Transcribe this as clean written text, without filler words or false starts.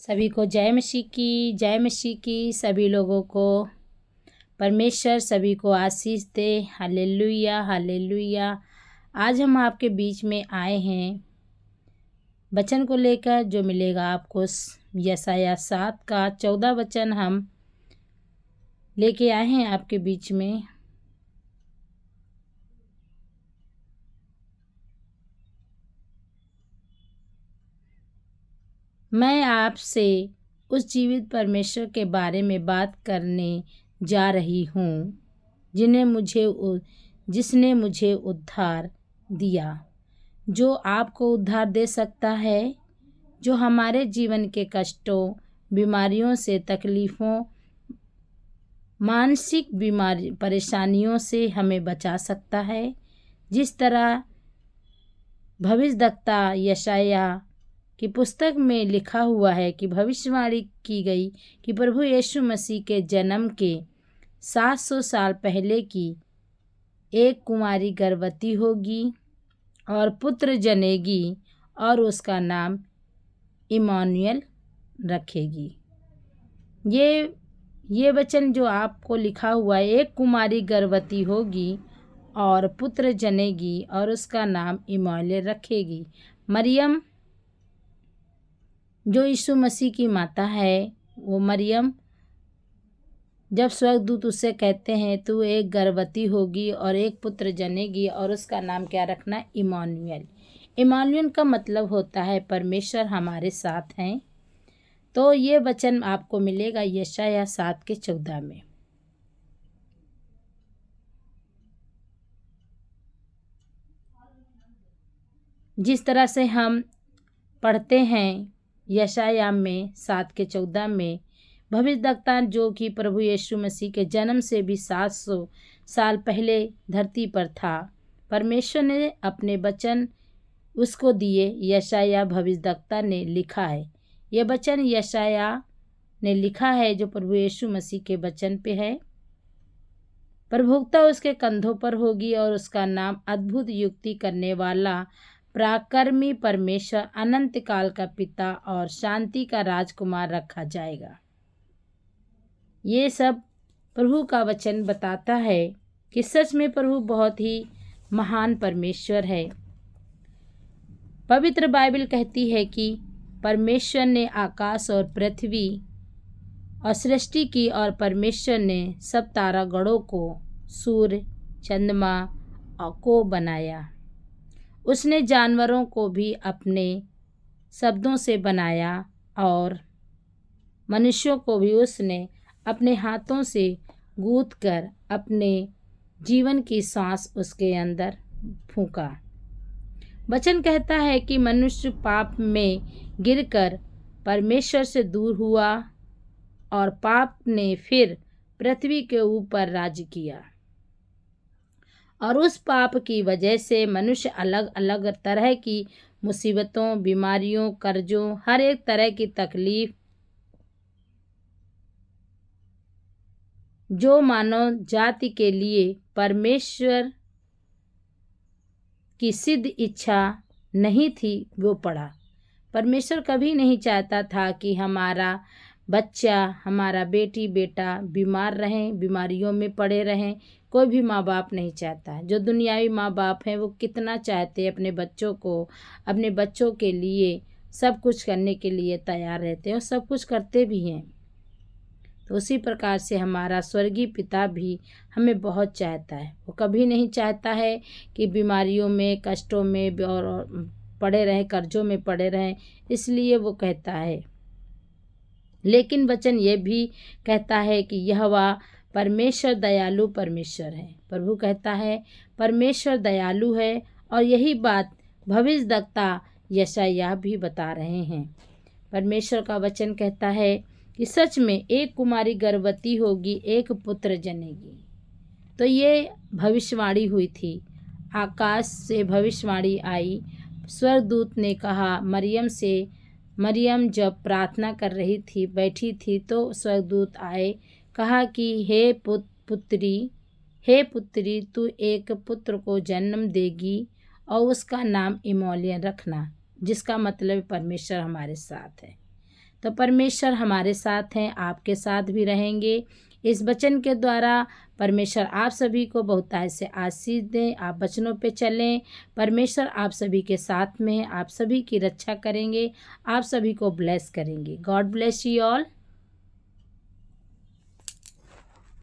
सभी को जय मसीह की सभी लोगों को परमेश्वर सभी को आशीष दे। Hallelujah hallelujah. आज हम आपके बीच में आए हैं वचन को लेकर जो मिलेगा आपको यशायाह 7 का 14 वचन हम लेके आए हैं आपके बीच में। मैं आपसे उस जीवित परमेश्वर के बारे में बात करने जा रही हूँ जिसने मुझे उद्धार दिया, जो आपको उद्धार दे सकता है, जो हमारे जीवन के कष्टों, बीमारियों से, तकलीफ़ों, मानसिक बीमारी परेशानियों से हमें बचा सकता है। जिस तरह भविष्यद्वक्ता यशायाह की पुस्तक में लिखा हुआ है कि भविष्यवाणी की गई कि प्रभु यीशु मसीह के जन्म के 700 साल पहले की एक कुमारी गर्भवती होगी और पुत्र जनेगी और उसका नाम इमानुएल रखेगी। ये वचन जो आपको लिखा हुआ है, एक कुमारी गर्भवती होगी और पुत्र जनेगी और उसका नाम इमानुएल रखेगी। मरियम जो यीशु मसीह की माता है, वो मरियम जब स्वर्गदूत उससे कहते हैं तू एक गर्भवती होगी और एक पुत्र जनेगी और उसका नाम क्या रखना, इमानुएल। इमानुएल का मतलब होता है परमेश्वर हमारे साथ हैं। तो ये वचन आपको मिलेगा यशायाह 7 के 14 में। जिस तरह से हम पढ़ते हैं यशायाह में 7 के 14 में, भविष्यद्वक्ता जो कि प्रभु यीशु मसीह के जन्म से भी 700 साल पहले धरती पर था, परमेश्वर ने अपने वचन उसको दिए। यशायाह भविष्यद्वक्ता ने लिखा है, यह वचन यशायाह ने लिखा है जो प्रभु यीशु मसीह के वचन पे है। प्रभुता उसके कंधों पर होगी और उसका नाम अद्भुत युक्ति करने वाला, पराक्रमी परमेश्वर, अनंत काल का पिता और शांति का राजकुमार रखा जाएगा। ये सब प्रभु का वचन बताता है कि सच में प्रभु बहुत ही महान परमेश्वर है। पवित्र बाइबल कहती है कि परमेश्वर ने आकाश और पृथ्वी और सृष्टि की और परमेश्वर ने सब तारागणों को, सूर्य, चंद्रमा को बनाया। उसने जानवरों को भी अपने शब्दों से बनाया और मनुष्यों को भी उसने अपने हाथों से गूंथ कर अपने जीवन की सांस उसके अंदर फूंका। वचन कहता है कि मनुष्य पाप में गिरकर परमेश्वर से दूर हुआ और पाप ने फिर पृथ्वी के ऊपर राज्य किया और उस पाप की वजह से मनुष्य अलग अलग तरह की मुसीबतों, बीमारियों, कर्जों, हर एक तरह की तकलीफ जो मानव जाति के लिए परमेश्वर की सिद्ध इच्छा नहीं थी, वो पड़ा। परमेश्वर कभी नहीं चाहता था कि हमारा बच्चा, हमारा बेटी बेटा बीमार रहें, बीमारियों में पड़े रहें। कोई भी माँ बाप नहीं चाहता। जो दुनियावी माँ बाप हैं वो कितना चाहते हैं अपने बच्चों को, अपने बच्चों के लिए सब कुछ करने के लिए तैयार रहते हैं और सब कुछ करते भी हैं। तो उसी प्रकार से हमारा स्वर्गीय पिता भी हमें बहुत चाहता है। वो कभी नहीं चाहता है कि बीमारियों में, कष्टों में और पड़े रहें, कर्जों में पड़े रहें। इसलिए वो कहता है, लेकिन वचन ये भी कहता है कि यहोवा परमेश्वर दयालु परमेश्वर है। प्रभु कहता है परमेश्वर दयालु है और यही बात भविष्यद्वक्ता यशायाह भी बता रहे हैं। परमेश्वर का वचन कहता है कि सच में एक कुमारी गर्भवती होगी, एक पुत्र जनेगी। तो ये भविष्यवाणी हुई थी, आकाश से भविष्यवाणी आई। स्वर्गदूत ने कहा मरियम से, मरियम जब प्रार्थना कर रही थी, बैठी थी, तो स्वर्गदूत आए, कहा कि हे पुत्री तू एक पुत्र को जन्म देगी और उसका नाम इमानुएल रखना, जिसका मतलब परमेश्वर हमारे साथ है। तो परमेश्वर हमारे साथ हैं, आपके साथ भी रहेंगे। इस वचन के द्वारा परमेश्वर आप सभी को बहुतायत से आशीष दें। आप वचनों पे चलें। परमेश्वर आप सभी के साथ में है, आप सभी की रक्षा करेंगे, आप सभी को ब्लेस करेंगे। God bless you all.